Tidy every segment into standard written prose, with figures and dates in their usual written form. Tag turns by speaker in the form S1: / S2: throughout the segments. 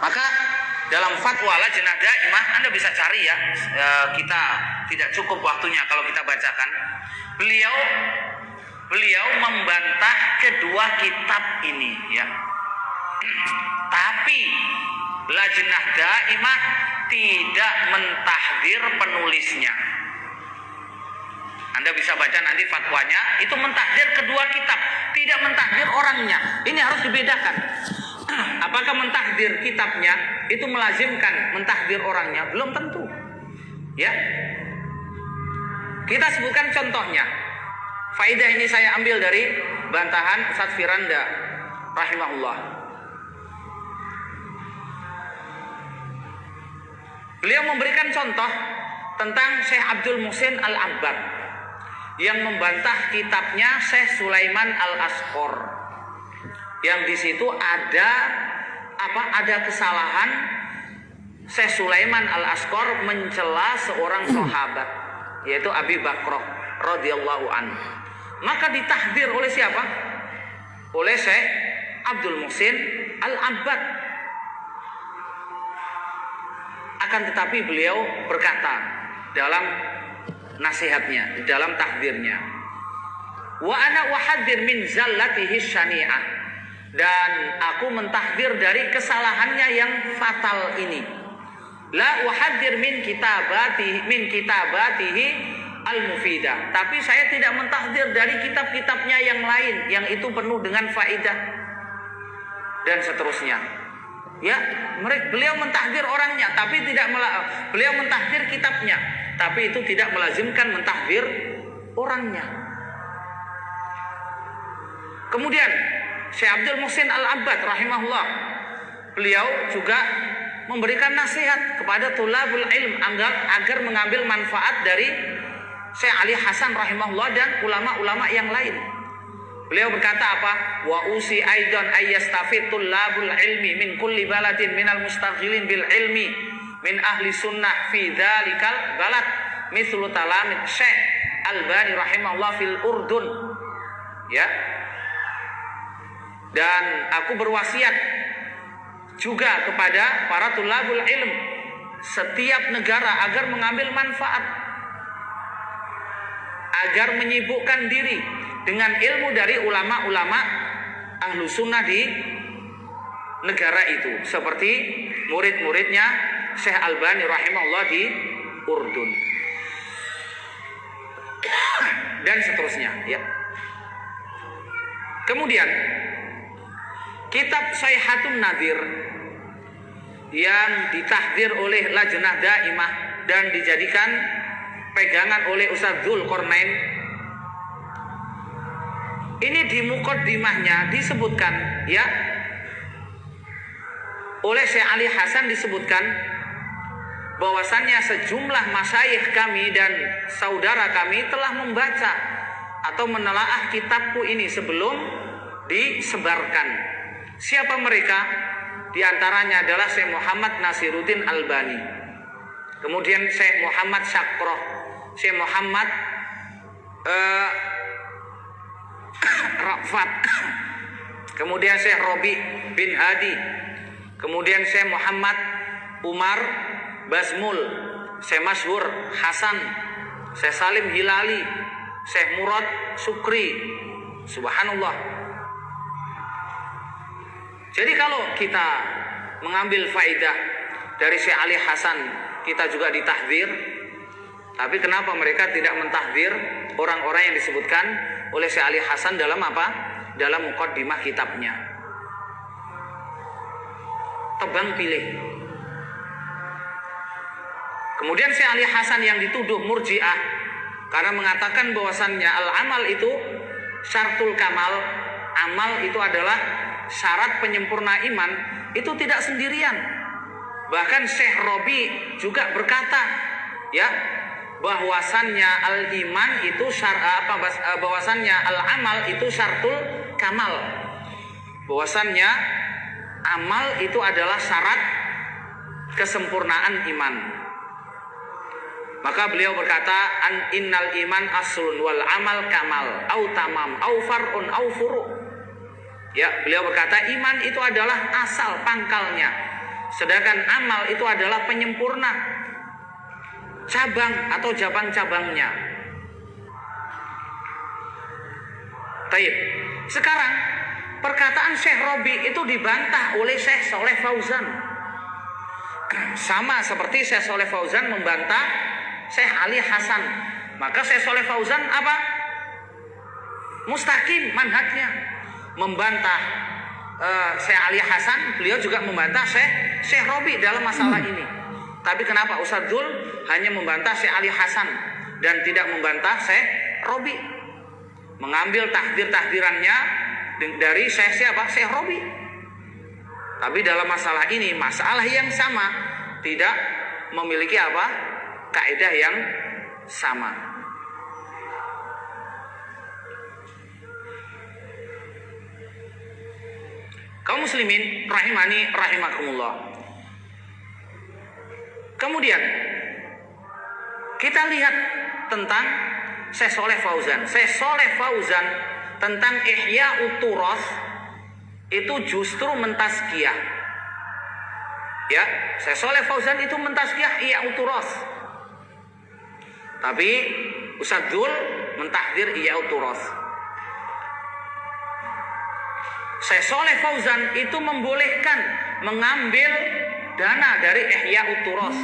S1: Maka dalam fatwa Lajnah Daimah Anda bisa cari ya, kita tidak cukup waktunya kalau kita bacakan. Beliau membantah kedua kitab ini ya. Tapi Lajnah Daimah tidak mentahdir penulisnya. Anda bisa baca nanti fatwanya, itu mentahdir kedua kitab, tidak mentahdir orangnya. Ini harus dibedakan. Apakah mentahdir kitabnya itu melazimkan mentahdir orangnya? Belum tentu. Ya. Kita sebutkan contohnya. Faidah ini saya ambil dari bantahan Ustaz Firanda rahimahullah. Beliau memberikan contoh tentang Syekh Abdul Muhsin Al-Abbad yang membantah kitabnya Syekh Sulaiman Al-Asqor, yang di situ ada kesalahan Syekh Sulaiman Al-Asqor mencela seorang sahabat, yaitu Abi Bakrah radhiyallahu anhu. Maka ditahdir oleh siapa? Oleh Syekh Abdul Muhsin Al-Abbad. Akan tetapi beliau berkata dalam nasihatnya, dalam tahdirnya, wa ana uhadzir min zallatihi syani'ah, dan aku mentahdir dari kesalahannya yang fatal ini. La uhadzir min kitabatihi al-mufidah, tapi saya tidak mentahdir dari kitab-kitabnya yang lain yang itu penuh dengan faidah dan seterusnya. Ya, beliau mentahdir orangnya, tapi beliau mentahdir kitabnya, tapi itu tidak melazimkan mentahdir orangnya. Kemudian Syekh Abdul Muhsin Al-Abbad rahimahullah, beliau juga memberikan nasihat kepada tulabul ilm agar mengambil manfaat dari Syekh Ali Hasan rahimahullah dan ulama-ulama yang lain. Beliau berkata apa? Wa usi aidan ayyastafid tullabul ilmi min kulli baladin minal mustaghilin bil ilmi min ahli sunnah fi dzalikal balad mithlu talamid Syekh Albani rahimahullah fil Urdun. Ya. Dan aku berwasiat juga kepada para tulabul ilm setiap negara agar mengambil manfaat, agar menyibukkan diri dengan ilmu dari ulama-ulama ahlu sunnah di negara itu, seperti murid-muridnya Syekh Albani rahimahullah di Urdun dan seterusnya ya. Kemudian kitab Sayhatun Nadhir yang ditahdir oleh Lajnah Daimah dan dijadikan pegangan oleh Ustaz Dzulqarnain, ini di muqaddimahnya disebutkan ya, oleh Syekh Ali Hasan disebutkan bahwasannya sejumlah masyayikh kami dan saudara kami telah membaca atau menelaah kitabku ini sebelum disebarkan. Siapa mereka? Di antaranya adalah Syekh Muhammad Nasiruddin Albani, kemudian Syekh Muhammad Syakroh, Syekh Muhammad Rafat, kemudian Syekh Robi bin Hadi, kemudian Syekh Muhammad Umar Basmul, Syekh Masyhur Hasan, Syekh Salim Hilali, Syekh Murad Sukri. Subhanallah. Jadi kalau kita mengambil faidah dari Syekh Ali Hasan, kita juga ditahdir. Tapi kenapa mereka tidak mentahdir orang-orang yang disebutkan oleh Syekh Ali Hasan dalam apa? Dalam muqaddimah kitabnya. Tebang pilih. Kemudian Syekh Ali Hasan yang dituduh murji'ah karena mengatakan bahwasannya al-amal itu syartul kamal, amal itu adalah syarat penyempurna iman, itu tidak sendirian. Bahkan Syekh Robi juga berkata ya, bahwasannya al-iman itu bahwasannya al-amal itu syartul kamal, bahwasannya amal itu adalah syarat kesempurnaan iman. Maka beliau berkata, innal iman aslun wal amal kamal au tamam au far'un au furu'. Ya, beliau berkata iman itu adalah asal pangkalnya, Sedangkan amal itu adalah penyempurna cabang atau cabang-cabangnya. Taib. Sekarang perkataan Syekh Robi itu dibantah oleh Syekh Saleh Fauzan. Sama seperti Syekh Saleh Fauzan membantah Syekh Ali Hasan. Maka Syekh Saleh Fauzan apa? Mustaqim manhajnya. Membantah Syekh Ali Hasan, beliau juga membantah Syekh Robi dalam masalah ini. Tapi kenapa Ustaz Zul hanya membantah Syekh Ali Hasan dan tidak membantah Syekh Robi? Mengambil tahdir-tahdirannya dari siapa? Syekh Robi. Tapi dalam masalah ini, masalah yang sama, tidak memiliki apa? Kaidah yang sama. Kaum muslimin rahimani rahimakumullah. Kemudian kita lihat tentang Syekh Saleh Fauzan. Syekh Saleh Fauzan tentang Ihya Uturas itu justru mentazkiyah. Ya, Syekh Saleh Fauzan itu mentazkiyah Ihya Uturas. Tapi Ustaz Zul mentahdir Ihya Uturas. Syekh Saleh Fauzan itu membolehkan mengambil dana dari Ihya Uturas.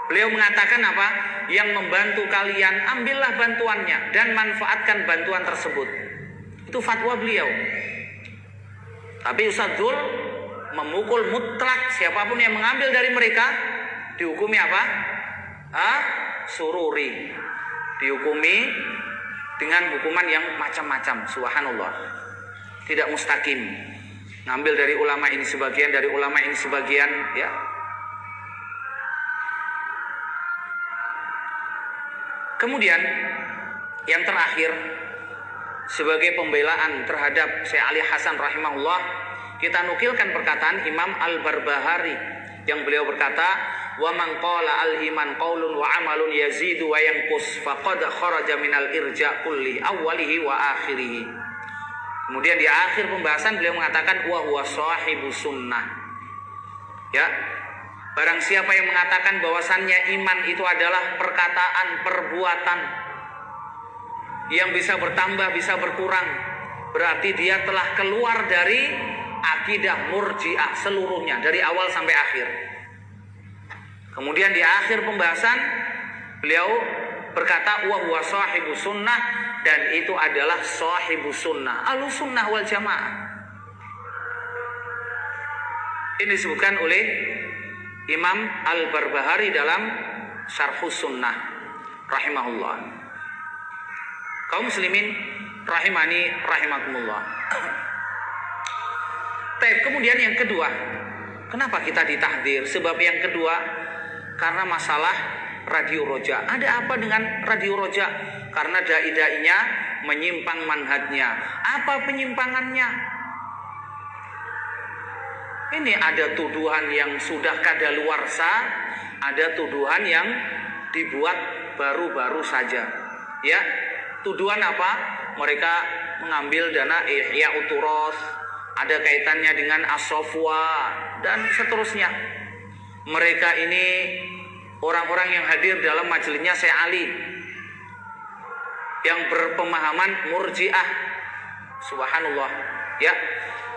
S1: Beliau mengatakan apa? Yang membantu kalian, ambillah bantuannya dan manfaatkan bantuan tersebut. Itu fatwa beliau. Tapi Ustaz Zul memukul mutlak siapapun yang mengambil dari mereka dihukumi apa? Sururi. Dihukumi dengan hukuman yang macam-macam. Subhanallah. Tidak mustaqim. Ngambil dari ulama ini sebagian, dari ulama ini sebagian, ya. Kemudian yang terakhir, sebagai pembelaan terhadap Syekh Ali Hasan rahimahullah, kita nukilkan perkataan Imam Al-Barbahari yang beliau berkata, "Wa man qala al-iman qaulun wa amalun yazidu wa yanqus faqad kharaja minal irja' kulli awwalihi wa akhirih." Kemudian di akhir pembahasan beliau mengatakan wa huwa sahibu sunnah. Ya. Barang siapa yang mengatakan bahwasannya iman itu adalah perkataan, perbuatan yang bisa bertambah, bisa berkurang, berarti dia telah keluar dari akidah Murji'ah seluruhnya dari awal sampai akhir. Kemudian di akhir pembahasan beliau berkata wa huwa sahibu sunnah, dan itu adalah sahibu sunnah, ahlus sunnah wal jamaah. Ini disebutkan oleh Imam Al-Barbahari dalam Syarhus Sunnah rahimahullah. Kaum muslimin rahimani rahimakumullah. Kemudian yang kedua, kenapa kita ditahdir? Sebab yang kedua, karena masalah Radio Roja. Ada apa dengan Radio Roja? Karena dai-dainya menyimpang manhajnya. Apa penyimpangannya? Ini ada tuduhan yang sudah kadaluarsa, ada tuduhan yang dibuat baru-baru saja. Ya, tuduhan apa? Mereka mengambil dana Ihya Uturas, ada kaitannya dengan As-Safwa dan seterusnya. Mereka ini orang-orang yang hadir dalam majelisnya Syekh Ali yang berpemahaman Murji'ah. Subhanallah. Ya.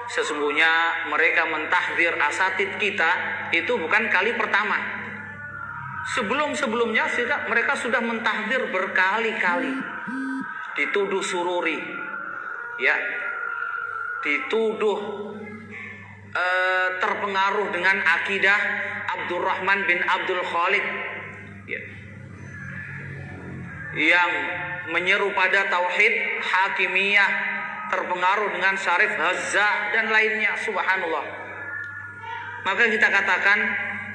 S1: Sesungguhnya mereka mentahdir asatid kita itu bukan kali pertama. Sebelum-sebelumnya mereka sudah mentahdir berkali-kali. Dituduh sururi, ya, dituduh terpengaruh dengan akidah Abdurrahman bin Abdul Khalid, ya, yang menyeru pada tauhid hakimiyah, terpengaruh dengan Syarif Hazza dan lainnya. Subhanallah. Maka kita katakan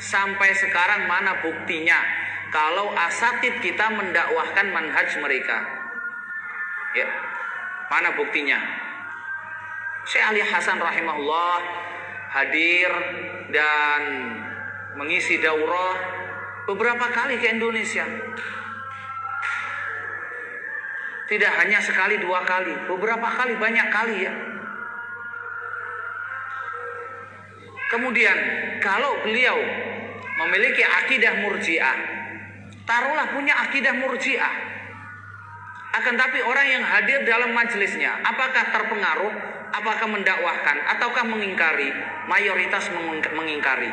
S1: sampai sekarang mana buktinya kalau asatid kita mendakwahkan manhaj mereka? Ya, mana buktinya? Syekh Ali Hasan rahimahullah hadir dan mengisi daurah beberapa kali ke Indonesia. Tidak hanya sekali dua kali, beberapa kali, banyak kali ya. Kemudian kalau beliau memiliki akidah murji'ah, taruhlah punya akidah murji'ah, akan tapi orang yang hadir dalam majelisnya apakah terpengaruh, apakah mendakwahkan, ataukah mengingkari? Mayoritas mengingkari.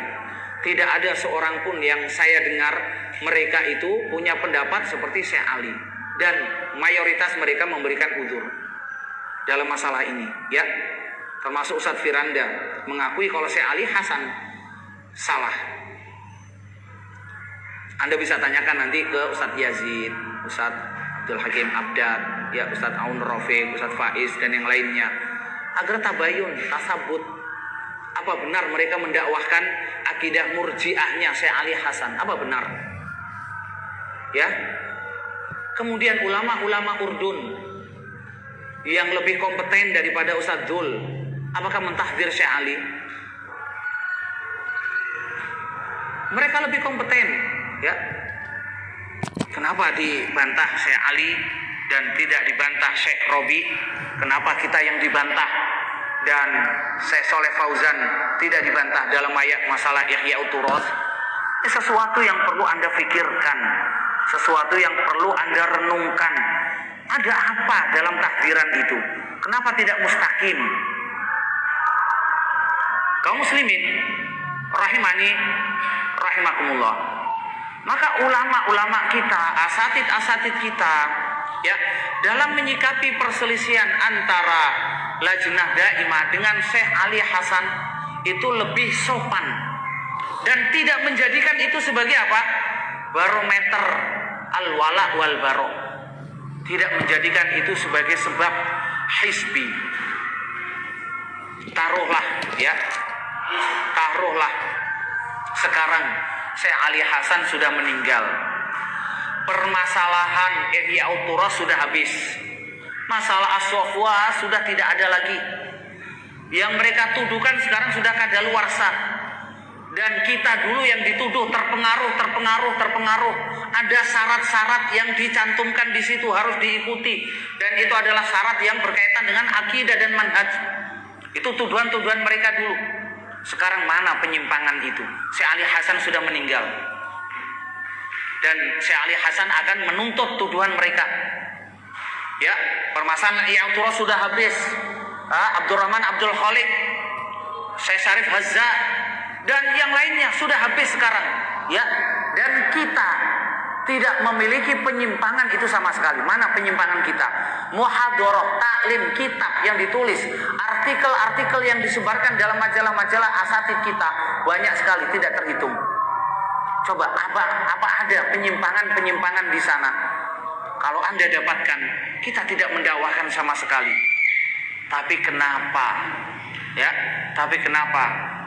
S1: Tidak ada seorang pun yang saya dengar mereka itu punya pendapat seperti Syekh Ali, dan mayoritas mereka memberikan udzur dalam masalah ini, ya. Termasuk Ustadz Firanda mengakui kalau Syekh Ali Hasan salah. Anda bisa tanyakan nanti ke Ustadz Yazid, Ustadz Abdul Hakim Abdad, ya, Ustadz Aun Rafiq, Ustadz Faiz dan yang lainnya, agar tabayun, tasabut. Apa benar mereka mendakwahkan akidah murji'ahnya Syekh Ali Hasan? Apa benar? Ya. Kemudian ulama-ulama Urdun yang lebih kompeten daripada Ustadz Dzul, apakah mentahdir Syekh Ali? Mereka lebih kompeten, ya. Kenapa dibantah Syekh Ali dan tidak dibantah Syekh Robi? Kenapa kita yang dibantah dan Syekh Soleh Fauzan tidak dibantah dalam ayat masalah Ihya'ut Turoth? Ini sesuatu yang perlu Anda pikirkan, sesuatu yang perlu Anda renungkan. Ada apa dalam takdiran itu? Kenapa tidak mustaqim? Kaum muslimin rahimani rahimakumullah. Maka ulama-ulama kita, asatid kita, ya, dalam menyikapi perselisihan antara Lajnah Daimah dengan Syekh Ali Hasan itu lebih sopan dan tidak menjadikan itu sebagai apa? Barometer al-wala wal baro. Tidak menjadikan itu sebagai sebab hizbi. Taruhlah, ya. Taruhlah sekarang Syekh Ali Hasan sudah meninggal. Permasalahan Ihya'ut Turoth sudah habis. Masalah as-sofwa sudah tidak ada lagi. Yang mereka tuduhkan sekarang sudah kadaluarsa. Dan kita dulu yang dituduh terpengaruh. Ada syarat-syarat yang dicantumkan di situ harus diikuti. Dan itu adalah syarat yang berkaitan dengan akidah dan manhaj. Itu tuduhan-tuduhan mereka dulu. Sekarang mana penyimpangan itu? Syekh Ali Hasan sudah meninggal. Dan Syekh Ali Hasan akan menuntut tuduhan mereka. Ya, permasalahan Ihya'ut Turoth sudah habis. Abdurrahman Abdul Khaliq, Syekh Syarif Hazza dan yang lainnya sudah habis sekarang. Ya, dan kita tidak memiliki penyimpangan itu sama sekali. Mana penyimpangan kita? Muhadharah, taklim, kitab yang ditulis, artikel-artikel yang disebarkan dalam majalah-majalah asatid kita banyak sekali, tidak terhitung. Coba apa ada penyimpangan di sana? Kalau Anda dapatkan, kita tidak mendakwahkan sama sekali. Tapi kenapa? Ya, tapi kenapa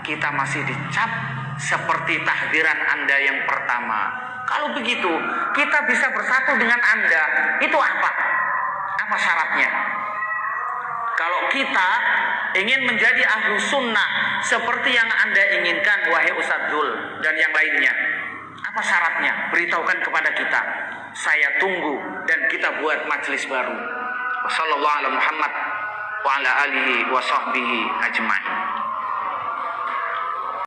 S1: kita masih dicap seperti tahdiran Anda yang pertama? Kalau begitu, kita bisa bersatu dengan Anda. Itu apa? Apa syaratnya? Kalau kita ingin menjadi ahlu sunnah seperti yang Anda inginkan, wahai Ustadz Dzul dan yang lainnya, apa syaratnya? Beritahukan kepada kita. Saya tunggu dan kita buat majelis baru. Wassallallahu ala Muhammad wa ala alihi wa sahbihi ajma'in.